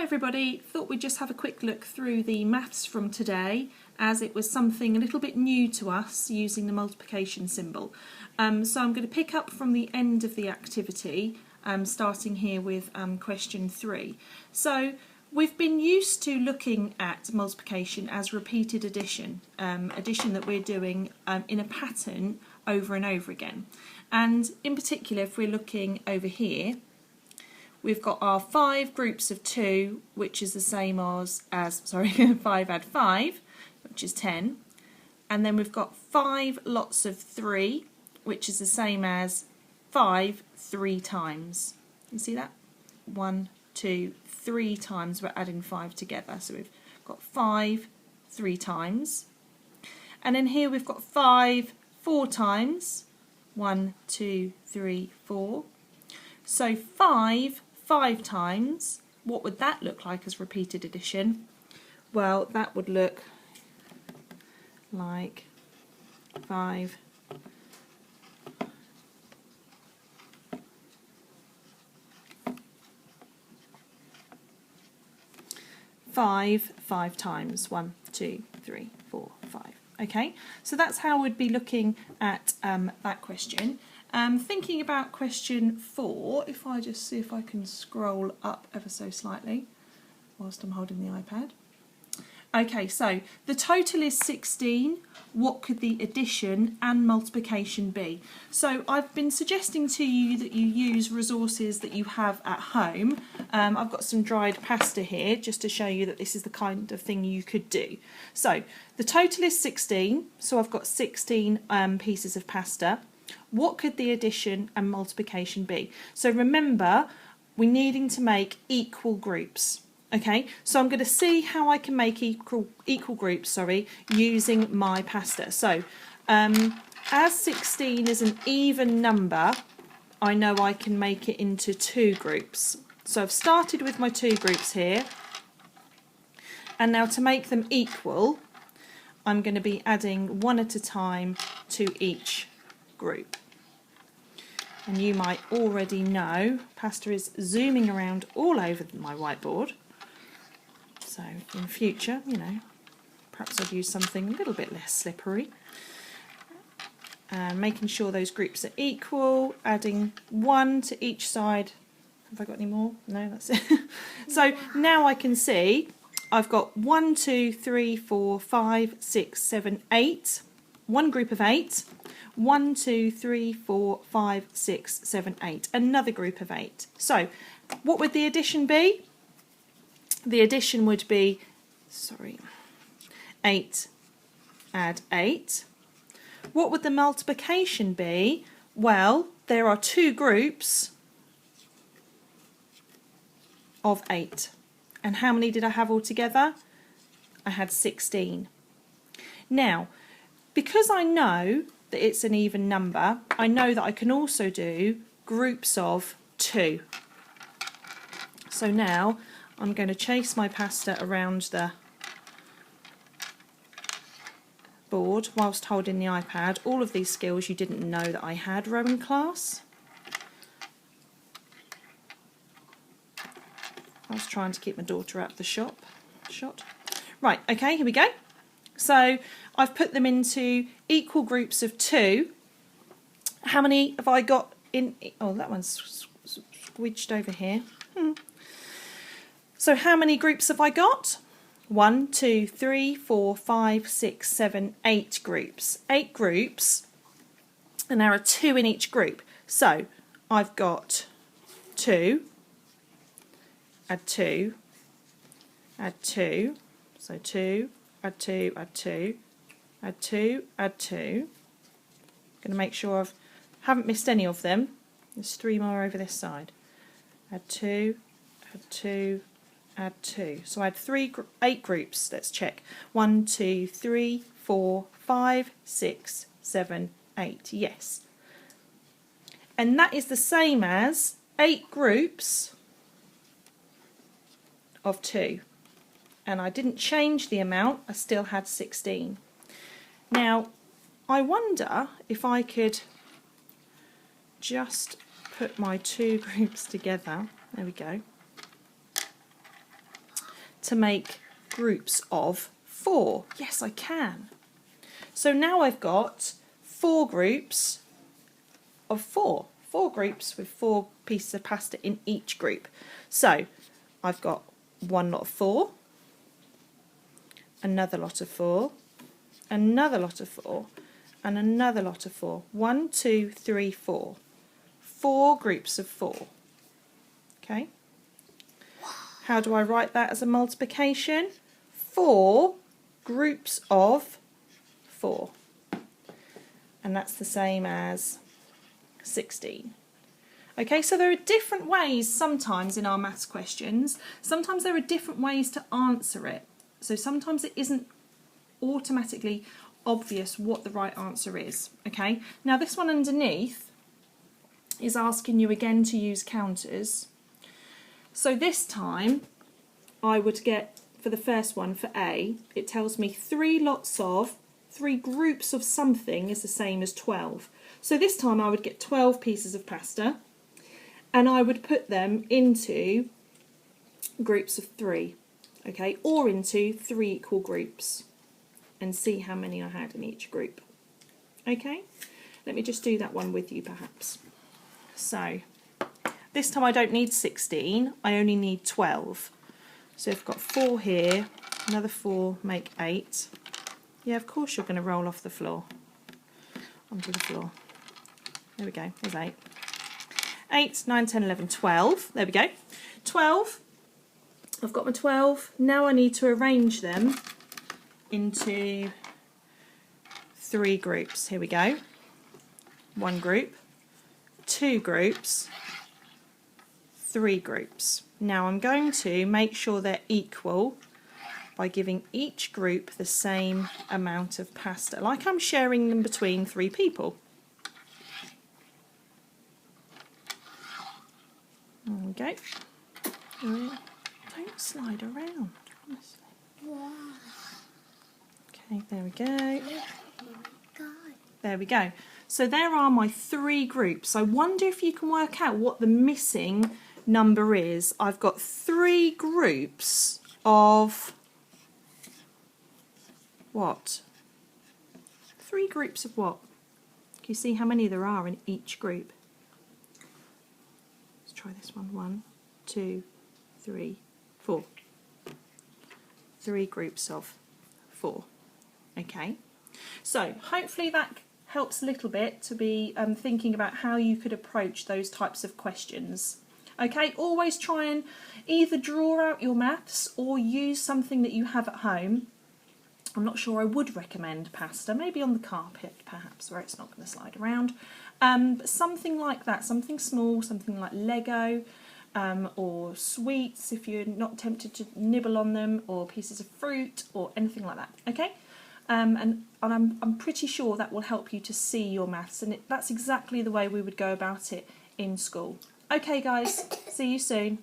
Hi everybody, thought we'd just have a quick look through the maths from today, as it was something a little bit new to us using the multiplication symbol. So I'm going to pick up from the end of the activity, starting here with question 3. So we've been used to looking at multiplication as repeated addition, addition that we're doing in a pattern over and over again. And in particular, if we're looking over here, we've got our 5 groups of 2, which is the same as 5 add 5, which is 10. And then we've got 5 lots of 3, which is the same as 5 3 times. You see that? 1, 2, 3 times we're adding 5 together. So we've got 5 3 times. And then here we've got 5 4 times. 1, 2, 3, 4. So 5 times, what would that look like as repeated addition? Well, that would look like 5 times. 1, 2, 3, 4, 5. Okay, so that's how we'd be looking at that question. Thinking about question 4, if I just see if I can scroll up ever so slightly whilst I'm holding the iPad. Okay, so the total is 16. What could the addition and multiplication be? So I've been suggesting to you that you use resources that you have at home. I've got some dried pasta here just to show you that this is the kind of thing you could do. So the total is 16, so I've got 16 pieces of pasta. What could the addition and multiplication be? So remember, we're needing to make equal groups. Okay, so I'm going to see how I can make equal groups, using my pasta. So as 16 is an even number, I know I can make it into 2 groups. So I've started with my 2 groups here. And now to make them equal, I'm going to be adding 1 at a time to each group. And you might already know, pasta is zooming around all over my whiteboard. So in future, perhaps I'd use something a little bit less slippery. And making sure those groups are equal, adding 1 to each side. Have I got any more? No, that's it. So now I can see I've got 1, 2, 3, 4, 5, 6, 7, 8. One group of 8. 1, 2, 3, 4, 5, 6, 7, 8. Another group of 8. So what would the addition be? The addition would be, 8 add 8. What would the multiplication be? Well, there are 2 groups of 8. And how many did I have altogether? I had 16. Now, because I know that it's an even number, I know that I can also do groups of 2. So now I'm going to chase my pasta around the board whilst holding the iPad. All of these skills you didn't know that I had, rowing class. I was trying to keep my daughter out of the shot. Right, okay, here we go. So I've put them into equal groups of 2. How many have I got in? Oh, that one's squidged over here. So how many groups have I got? 1, 2, 3, 4, 5, 6, 7, 8 groups. 8 groups, and there are 2 in each group. So I've got 2, add 2, add 2, so 2, add 2, add 2, add 2, add 2. I'm going to make sure I haven't missed any of them. There's 3 more over this side. Add 2, add 2, add 2. So I had 8 groups. Let's check. 1, 2, 3, 4, 5, 6, 7, 8. Yes. And that is the same as 8 groups of 2. And I didn't change the amount. I still had 16. Now, I wonder if I could just put my 2 groups together. There we go. to make groups of 4? Yes, I can. So now I've got 4 groups of 4. 4 groups with 4 pieces of pasta in each group. So I've got one lot of 4, another lot of 4, another lot of 4, and another lot of 4. 1, 2, 3, 4. 4 groups of 4. Okay. How do I write that as a multiplication? 4 groups of 4. And that's the same as 16. Okay, so there are different ways sometimes in our maths questions. Sometimes there are different ways to answer it. So sometimes it isn't automatically obvious what the right answer is. Okay, now this one underneath is asking you again to use counters. So this time I would get, for the first one, for A, it tells me 3 groups of something is the same as 12. So this time I would get 12 pieces of pasta and I would put them into groups of 3, okay, or into 3 equal groups and see how many I had in each group. Okay, let me just do that one with you perhaps. So this time I don't need 16, I only need 12. So I've got 4 here, another 4 make 8. Yeah, of course you're going to roll off the floor, onto the floor. There we go, there's 8. 8, 9, 10, 11, 12. There we go. 12. I've got my 12. Now I need to arrange them into 3 groups. Here we go. 1 group, 2 groups, 3 groups. Now I'm going to make sure they're equal by giving each group the same amount of pasta, like I'm sharing them between 3 people. There we go. Don't slide around, honestly. Okay, there we go. There we go. So there are my 3 groups. I wonder if you can work out what the missing number is. I've got 3 groups of what? 3 groups of what? Can you see how many there are in each group? Let's try this one. 1, 2, 3, 4. 3 groups of 4. Okay. So hopefully that helps a little bit to be thinking about how you could approach those types of questions. Okay, always try and either draw out your maths or use something that you have at home. I'm not sure I would recommend pasta, maybe on the carpet perhaps where it's not going to slide around. But something like that, something small, something like Lego or sweets if you're not tempted to nibble on them, or pieces of fruit or anything like that. Okay, and I'm pretty sure that will help you to see your maths, and that's exactly the way we would go about it in school. Okay guys, see you soon.